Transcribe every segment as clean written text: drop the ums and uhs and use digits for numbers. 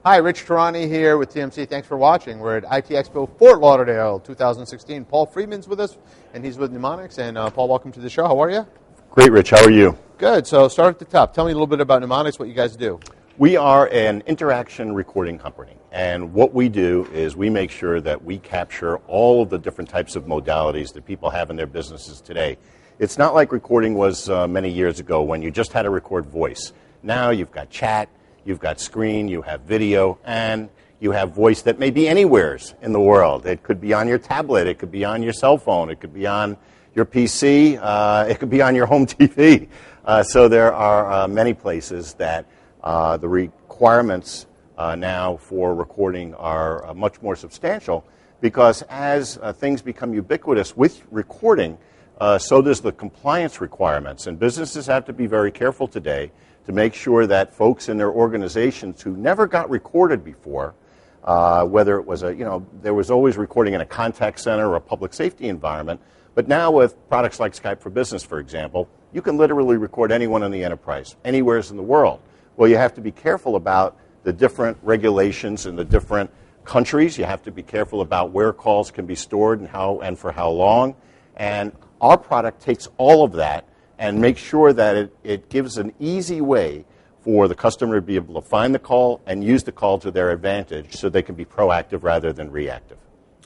Hi, Rich Tarani here with TMC. Thanks for watching. We're at ITEXPO Fort Lauderdale 2016. Paul Friedman's with us, and he's with Numonix. And Paul, welcome to the show. How are you? Great, Rich. How are you? Good. So start at the top. Tell me a little bit about Numonix, what you guys do. We are an interaction recording company, and what we do is we make sure that we capture all of the different types of modalities that people have in their businesses today. It's not like recording was many years ago when you just had to record voice. Now you've got chat, you've got screen, you have video, and you have voice that may be anywheres in the world. It could be on your tablet, it could be on your cell phone, it could be on your PC, it could be on your home TV. So there are many places that the requirements now for recording are much more substantial, because as things become ubiquitous with recording, so does the compliance requirements. And businesses have to be very careful today to make sure that folks in their organizations who never got recorded before, whether it was there was always recording in a contact center or a public safety environment, but now with products like Skype for Business, for example, you can literally record anyone in the enterprise, anywhere in the world. Well, you have to be careful about the different regulations in the different countries. You have to be careful about where calls can be stored and how and for how long. And our product takes all of that and make sure that it gives an easy way for the customer to be able to find the call and use the call to their advantage so they can be proactive rather than reactive.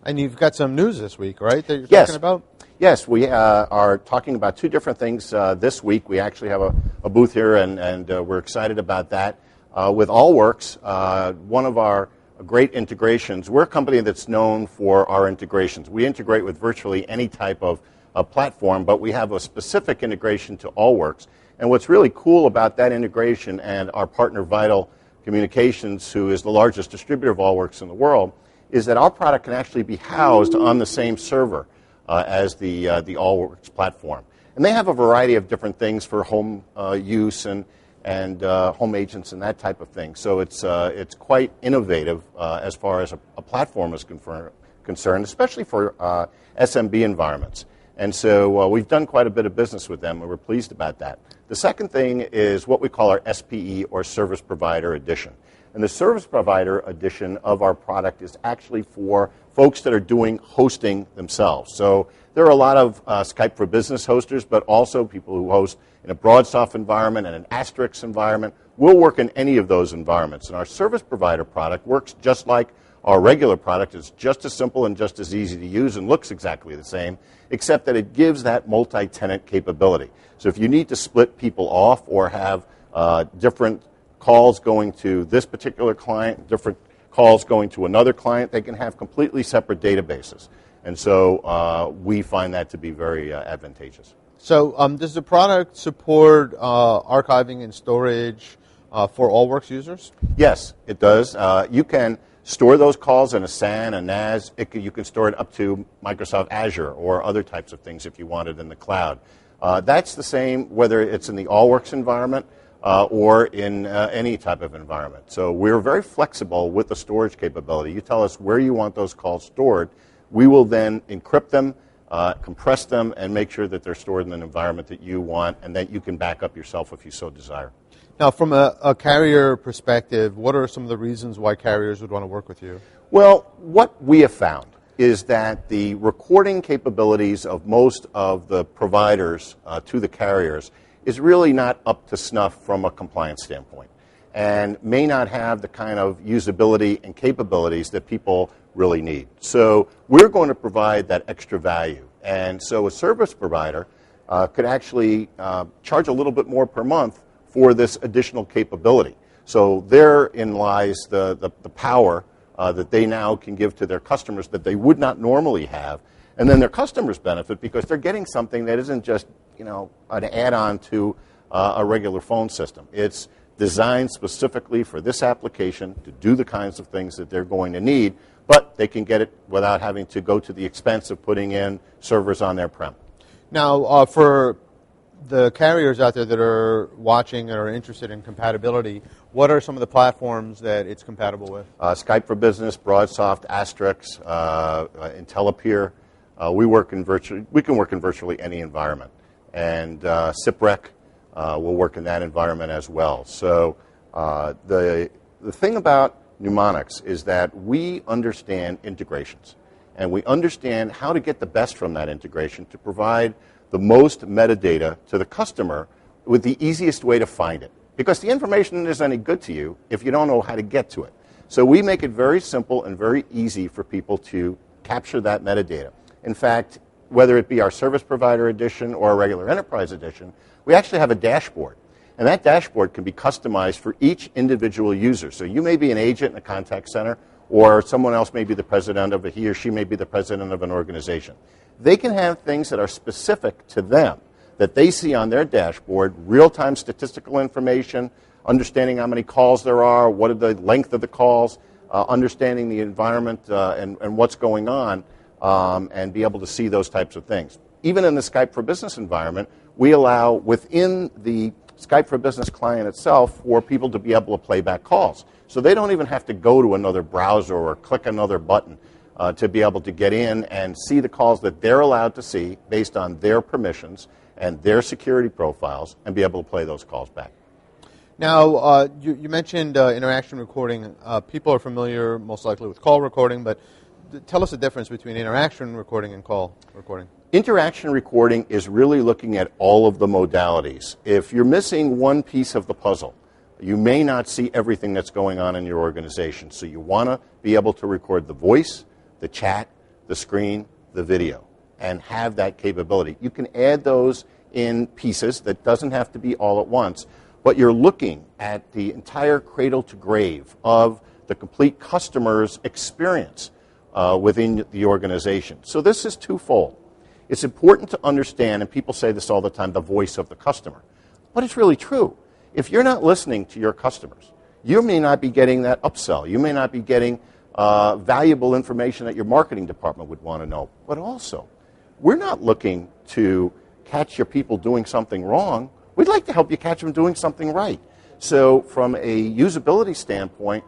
And you've got some news this week, right, that you're talking about? Yes, we are talking about two different things this week. We actually have a booth here, and we're excited about that. With Allworks, one of our great integrations, we're a company that's known for our integrations. We integrate with virtually any type of platform, but we have a specific integration to Allworks. And what's really cool about that integration and our partner Vital Communications, who is the largest distributor of Allworks in the world, is that our product can actually be housed on the same server as the Allworks platform. And they have a variety of different things for home use and home agents and that type of thing. So it's quite innovative as far as a platform is concerned, especially for SMB environments. And so we've done quite a bit of business with them, and we're pleased about that. The second thing is what we call our SPE, or Service Provider Edition. And the Service Provider Edition of our product is actually for folks that are doing hosting themselves. So there are a lot of Skype for Business hosters, but also people who host in a BroadSoft environment and an Asterisk environment. We'll work in any of those environments. And our Service Provider product works just like our regular product. Is just as simple and just as easy to use and looks exactly the same, except that it gives that multi-tenant capability. So if you need to split people off or have different calls going to this particular client, different calls going to another client, they can have completely separate databases. And so we find that to be very advantageous. So does the product support archiving and storage for Allworks users? Yes, it does. You can store those calls in a SAN, a NAS. You can store it up to Microsoft Azure or other types of things if you want it in the cloud. That's the same whether it's in the Allworks environment or in any type of environment. So we're very flexible with the storage capability. You tell us where you want those calls stored. We will then encrypt them, compress them, and make sure that they're stored in an environment that you want and that you can back up yourself if you so desire. Now, from a carrier perspective, what are some of the reasons why carriers would want to work with you? Well, what we have found is that the recording capabilities of most of the providers to the carriers is really not up to snuff from a compliance standpoint and may not have the kind of usability and capabilities that people really need. So we're going to provide that extra value. And so a service provider could actually charge a little bit more per month for this additional capability. So therein lies the power that they now can give to their customers that they would not normally have. And then their customers benefit because they're getting something that isn't just an add-on to a regular phone system. It's designed specifically for this application to do the kinds of things that they're going to need, but they can get it without having to go to the expense of putting in servers on their prem. Now, for the carriers out there that are watching and are interested in compatibility, what are some of the platforms that it's compatible with? Skype for Business, BroadSoft, Asterisk, IntelliPeer. We can work in virtually any environment, and SIPREC will work in that environment as well. So the thing about Numonix is that we understand integrations, and we understand how to get the best from that integration to provide the most metadata to the customer with the easiest way to find it. Because the information isn't any good to you if you don't know how to get to it. So we make it very simple and very easy for people to capture that metadata. In fact, whether it be our service provider edition or a regular enterprise edition, we actually have a dashboard. And that dashboard can be customized for each individual user. So you may be an agent in a contact center, or someone else may be the president of he or she may be the president of an organization. They can have things that are specific to them that they see on their dashboard, real-time statistical information, understanding how many calls there are, what are the length of the calls, understanding the environment and what's going on, and be able to see those types of things. Even in the Skype for Business environment, we allow within the Skype for Business client itself for people to be able to play back calls. So they don't even have to go to another browser or click another button to be able to get in and see the calls that they're allowed to see based on their permissions and their security profiles and be able to play those calls back. Now, you mentioned interaction recording. People are familiar most likely with call recording, but tell us the difference between interaction recording and call recording. Interaction recording is really looking at all of the modalities. If you're missing one piece of the puzzle, you may not see everything that's going on in your organization. So you want to be able to record the voice, the chat, the screen, the video, and have that capability. You can add those in pieces. That doesn't have to be all at once, but you're looking at the entire cradle to grave of the complete customer's experience within the organization. So this is twofold. It's important to understand, and people say this all the time, the voice of the customer. But it's really true. If you're not listening to your customers, you may not be getting that upsell. You may not be getting valuable information that your marketing department would want to know. But also, we're not looking to catch your people doing something wrong. We'd like to help you catch them doing something right. So from a usability standpoint,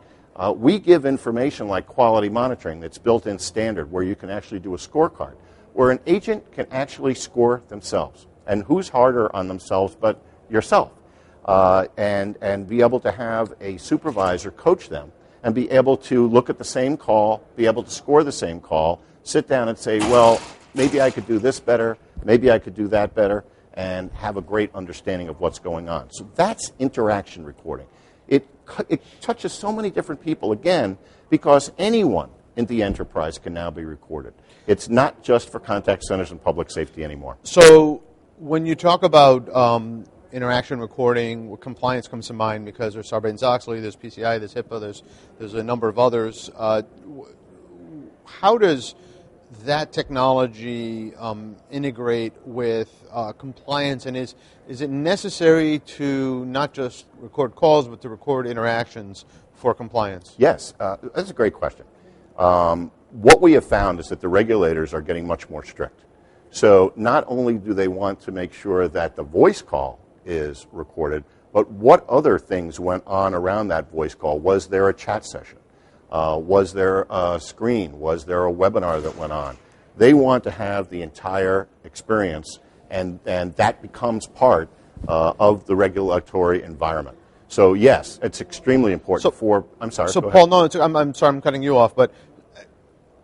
we give information like quality monitoring that's built-in standard where you can actually do a scorecard, where an agent can actually score themselves. And who's harder on themselves but yourself? And be able to have a supervisor coach them and be able to look at the same call, be able to score the same call, sit down and say, well, maybe I could do this better, maybe I could do that better, and have a great understanding of what's going on. So that's interaction recording. It touches so many different people, again, because anyone in the enterprise can now be recorded. It's not just for contact centers and public safety anymore. So when you talk about interaction recording, compliance comes to mind because there's Sarbanes-Oxley, there's PCI, there's HIPAA, there's a number of others. How does that technology integrate with compliance, and is it necessary to not just record calls but to record interactions for compliance? Yes, that's a great question. What we have found is that the regulators are getting much more strict. So not only do they want to make sure that the voice call is recorded, but what other things went on around that voice call? Was there a chat session? Was there a screen? Was there a webinar that went on? They want to have the entire experience, and that becomes part of the regulatory environment. So yes, it's extremely important I'm sorry. So Paul, no, I'm sorry, I'm cutting you off, but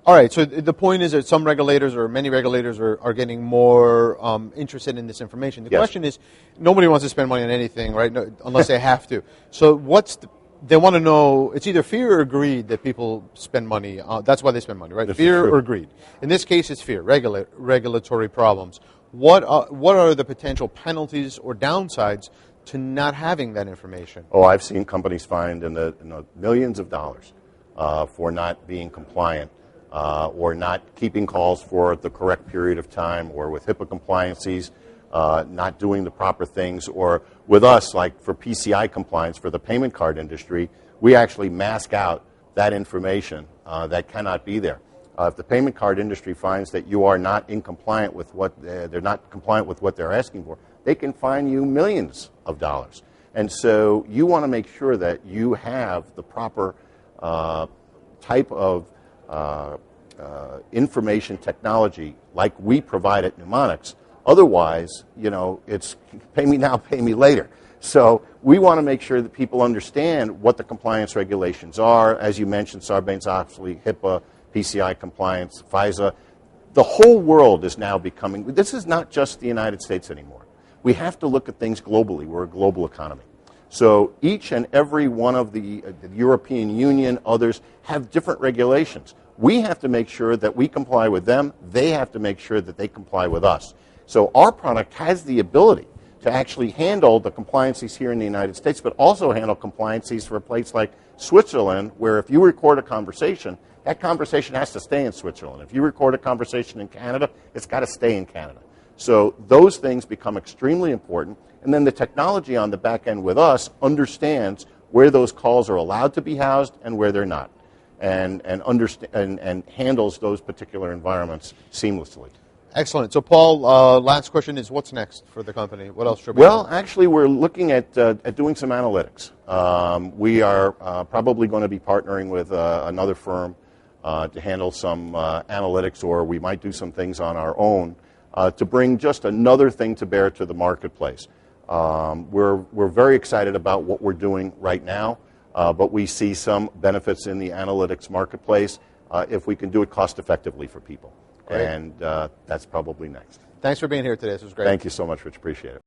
all right, so the point is that some regulators or many regulators are getting more interested in this information. The question is, nobody wants to spend money on anything, right, unless they have to. So they want to know, it's either fear or greed that people spend money. That's why they spend money, right? This fear or greed. In this case, it's fear, regulatory problems. What are the potential penalties or downsides to not having that information? Oh, I've seen companies fined in the millions of dollars for not being compliant. Or not keeping calls for the correct period of time, or with HIPAA compliances, not doing the proper things, or with us, like for PCI compliance for the payment card industry, we actually mask out that information that cannot be there. If the payment card industry finds that you are not compliant with what they're not compliant with what they're asking for, they can fine you millions of dollars. And so you want to make sure that you have the proper type of information technology like we provide at Numonix Otherwise, it's pay me now, pay me later. So we want to make sure that people understand what the compliance regulations are. As you mentioned, Sarbanes-Oxley, HIPAA, PCI compliance, FISA. The whole world is now becoming, this is not just the United States anymore. We have to look at things globally. We're a global economy. So each and every one of the European Union, others, have different regulations. We have to make sure that we comply with them. They have to make sure that they comply with us. So our product has the ability to actually handle the compliances here in the United States, but also handle compliances for a place like Switzerland, where if you record a conversation, that conversation has to stay in Switzerland. If you record a conversation in Canada, it's got to stay in Canada. So those things become extremely important. And then the technology on the back end with us understands where those calls are allowed to be housed and where they're not, and handles those particular environments seamlessly. Excellent. So, Paul, last question is, what's next for the company? What else should we Well, do? actually, we're looking at doing some analytics. We are probably going to be partnering with another firm to handle some analytics, or we might do some things on our own to bring just another thing to bear to the marketplace. We're very excited about what we're doing right now, but we see some benefits in the analytics marketplace if we can do it cost effectively for people. Great. And that's probably next. Thanks for being here today. This was great. Thank you so much, Rich. Appreciate it.